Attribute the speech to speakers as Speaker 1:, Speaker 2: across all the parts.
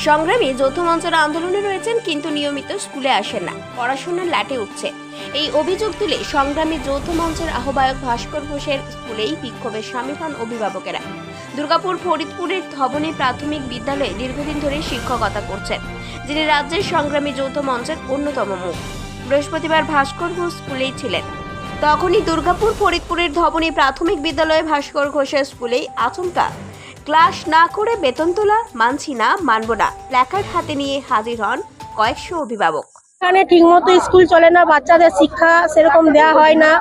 Speaker 1: সংগ্রামী যৌথ মঞ্চের আন্দোলনে রয়েছেন কিন্তু নিয়মিত স্কুলে আসেন না, পড়াশোনার লাটে উঠছে। এই অভিযোগ তুলে সংগ্রামী যৌথ মঞ্চের আহ্বায়ক ভাস্কর ঘোষের স্কুলেই বিক্ষোভে শামিল হন অভিভাবকেরা। দুর্গাপুর ফরিদপুরের ধবনী প্রাথমিক বিদ্যালয়ে দীর্ঘদিন ধরে শিক্ষকতা করছেন, যিনি রাজ্যের সংগ্রামী যৌথ মঞ্চের অন্যতম মুখ। বৃহস্পতিবার ভাস্কর ঘোষ স্কুলেই ছিলেন। তখনই দুর্গাপুর ফরিদপুরের ধবনী প্রাথমিক বিদ্যালয়ে ভাস্কর ঘোষের স্কুলেই আচমকা ক্লাস না করে বেতন তোলা, মানছি না, মানব না প্ল্যাকার্ড হাতে নিয়ে হাজির হন কয়েকশো অভিভাবক।
Speaker 2: এখানে ঠিকমতো স্কুল চলে না, বাচ্চাদের শিক্ষা সেরকম দেওয়া হয় না,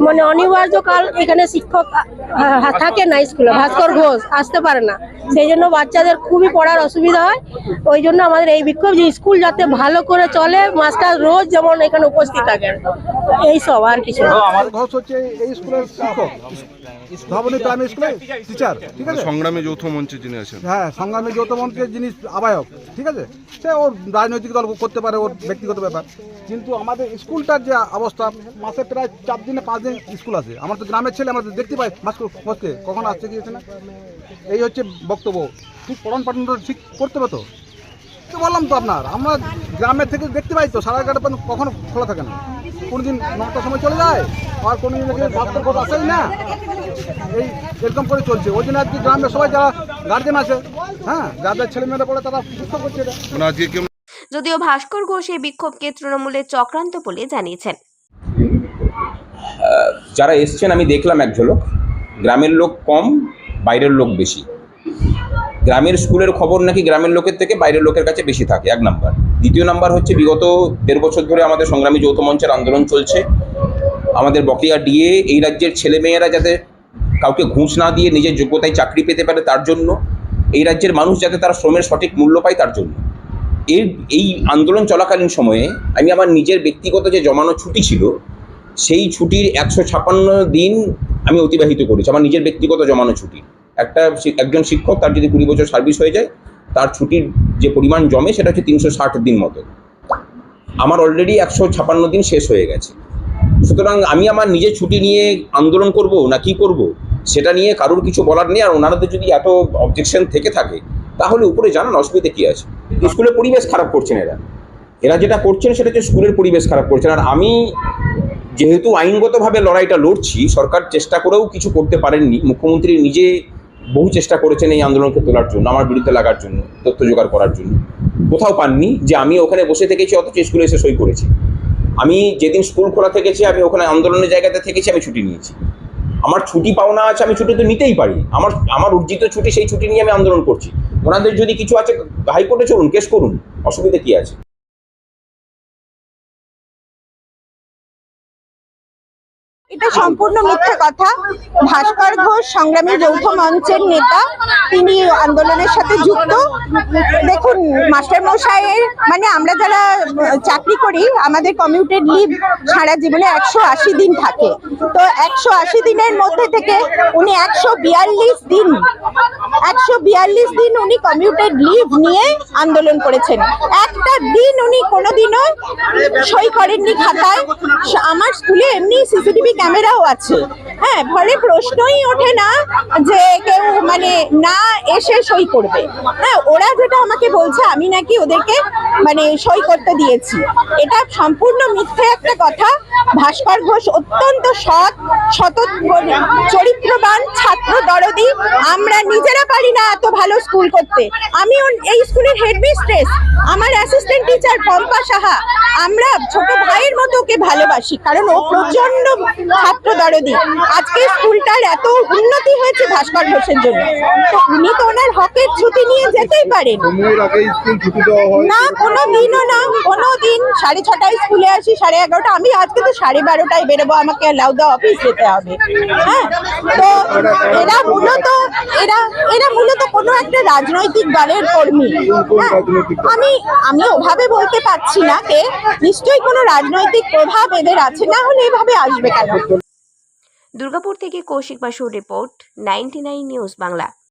Speaker 2: মানে অনিবার্য কাল এখানে শিক্ষক থাকে না স্কুলে, ভাস্কর ঘোষ আসতে পারে না, সেই জন্য বাচ্চাদের খুবই পড়ার অসুবিধা হয়। ওই জন্য আমাদের এই বিক্ষোভ যে স্কুল যাতে ভালো করে চলে, মাস্টার রোজ যেমন এখানে উপস্থিত থাকেন, এইসব আর কিছু না।
Speaker 3: আমার ঘোষ হচ্ছে এই স্কুলের শিক্ষক, ধবনী প্রাইমারি স্কুলের টিচার, ঠিক আছে।
Speaker 4: সংগ্রামী যৌথ মঞ্চে যিনি আছেন,
Speaker 3: হ্যাঁ, সংগ্রামী যৌথ মঞ্চের যিনি আহ্বায়ক, ঠিক আছে। সে ওর রাজনৈতিক দল করতে পারে, ওর ব্যক্তিগত ব্যাপার, কিন্তু আমাদের স্কুলটার যে অবস্থা, মাসে প্রায় 4 দিনে 5 দিন স্কুল আছে। আমার তো গ্রামের ছেলে, আমরা তো দেখতে পাই মাস্টার ঘোষকে কখন আসছে গিয়েছে না। এই হচ্ছে বক্তব্য। ঠিক পাঠনটা ঠিক করতে হবে তো। বললাম তো আপনার, আমরা গ্রামের থেকে দেখতে পাই তো 11:30 পর্যন্ত কখনো খোলা থাকে না। কোনোদিন 9টার সময় চলে যায়, আর কোনোদিন ভাস্কর ঘোষ আসেই না। এরকম করে চলছে। ওই জন্য আজকে গ্রামের সবাই যারা গার্জেন আছে, হ্যাঁ, যাদের ছেলেমেয়েরা পড়ে তারা সুস্থ করছে এটা।
Speaker 1: যদিও ভাস্কর ঘোষ এই বিক্ষোভকে তৃণমূলের চক্রান্ত বলে জানিয়েছেন।
Speaker 5: যারা এসছেন আমি দেখলাম এক ঝলক, গ্রামের লোক কম, বাইরের লোক বেশি। গ্রামের স্কুলের খবর নাকি গ্রামের লোকের থেকে বাইরের লোকের কাছে বেশি থাকে, 1 নাম্বার। দ্বিতীয় নাম্বার হচ্ছে বিগত 1.5 বছর ধরে আমাদের সংগ্রামী যৌথ মঞ্চের আন্দোলন চলছে। আমাদের বকেয়া ডিএ, এই রাজ্যের ছেলেমেয়েরা যাতে কাউকে ঘুষ না দিয়ে নিজের যোগ্যতায় চাকরি পেতে পারে তার জন্য, এই রাজ্যের মানুষ যাতে তার শ্রমের সঠিক মূল্য পায় তার জন্য। এই আন্দোলন চলাকালীন সময়ে আমি আমার নিজের ব্যক্তিগত যে জমানো ছুটি ছিল, সেই ছুটির 156 দিন আমি অতিবাহিত করেছি, আমার নিজের ব্যক্তিগত জমানো ছুটি। একজন শিক্ষক তার যদি 20 বছর সার্ভিস হয়ে যায়, তার ছুটির যে পরিমাণ জমে সেটা হচ্ছে 360 দিন মতো। আমার অলরেডি 156 দিন শেষ হয়ে গেছে। সুতরাং আমি আমার নিজের ছুটি নিয়ে আন্দোলন করব না কি করব সেটা নিয়ে কারোর কিছু বলার নেই। আর ওনাদের যদি এত অবজেকশন থেকে থাকে তাহলে উপরে জানান, অসুবিধা কি আছে। স্কুলের পরিবেশ খারাপ করছেন এরা যেটা করছেন সেটা হচ্ছে স্কুলের পরিবেশ খারাপ করছেন। আর আমি যেহেতু আইনগতভাবে লড়াইটা লড়ছি, সরকার চেষ্টা করেও কিছু করতে পারেননি। মুখ্যমন্ত্রী নিজে বহু চেষ্টা করেছেন এই আন্দোলনকে তোলার জন্য, আমার বিরুদ্ধে লাগার জন্য, তথ্য জোগাড় করার জন্য। কোথাও পাননি যে আমি ওখানে বসে থেকেছি অথচ স্কুলে এসে সই করেছি। আমি যেদিন স্কুল খোলা থেকেছি, আমি ওখানে আন্দোলনের জায়গাতে থেকেছি, আমি ছুটি নিয়েছি। আমার ছুটি পাওনা আছে, আমি ছুটি তো নিতেই পারি। আমার অর্জিত ছুটি, সেই ছুটি নিয়ে আমি আন্দোলন করছি। ওনাদের যদি কিছু আছে হাইকোর্টে চলুন, কেস করুন, অসুবিধা কি আছে।
Speaker 2: এটা সম্পূর্ণ মিথ্যা কথা। ভাস্কর ঘোষ সংগ্রামী যৌথ মঞ্চের নেতা, তিনি আন্দোলনের সাথে যুক্ত। দেখুন, মাস্টার মশাইয়ের মানে আমরা যারা চাকরি করি, আমাদের কমিউটেড লিভ সারা জীবনে 180 দিন থাকে। তো 180 দিনের মধ্যে থেকে উনি 142 দিন উনি কমিউটেড লিভ নিয়ে আন্দোলন করেছেন। একটা দিন উনি কোনোদিনও সই করেননি খাতায়। আমার স্কুলে এমনি সিসিটিভি ক্যামেরাও আছে, হ্যাঁ, ফলে প্রশ্নই ওঠে না যে কেউ মানে না এসে সই করবে। হ্যাঁ, ওরা যেটা আমাকে বলছে আমি নাকি ওদেরকে মানে সই করতে দিয়েছি, এটা সম্পূর্ণ মিথ্যে একটা কথা। ভাস্কর ঘোষ অত্যন্ত সৎ চরিত্রবান ছাত্র দরদি। আমরা নিজেরা পারি না এত ভালো স্কুল করতে। আমি এই স্কুলের হেডমিস্ট্রেস, আমার অ্যাসিস্ট্যান্ট টিচার পম্পা সাহা, আমরা ছোট ভাইয়ের মতো ওকে ভালোবাসি, কারণ ও প্রচন্ড ছাত্র দরদি। আজকে স্কুলটার এত উন্নতি হয়েছে ভাস্কর ঘোষের জন্য, তো উনি তো ওনার হকের ছুটি নিয়ে যেতেই পারেন না। কোনোদিনও না, কোনোদিন 6:30 স্কুলে আসি, 11:30। আমি আজকে তো 12:30 বেরোবো, আমাকে লাউদা অফিস যেতে হবে। হ্যাঁ, তো এরা মূলত কোনো একটা রাজনৈতিক দলের কর্মী। আমি ওভাবে বলতে পারছি না, কে নিশ্চয়ই কোনো রাজনৈতিক প্রভাব এদের আছে, না হলে এভাবে আসবে কেন।
Speaker 1: দুর্গাপুর থেকে কৌশিক বাসুর রিপোর্ট, 99 নিউজ বাংলা।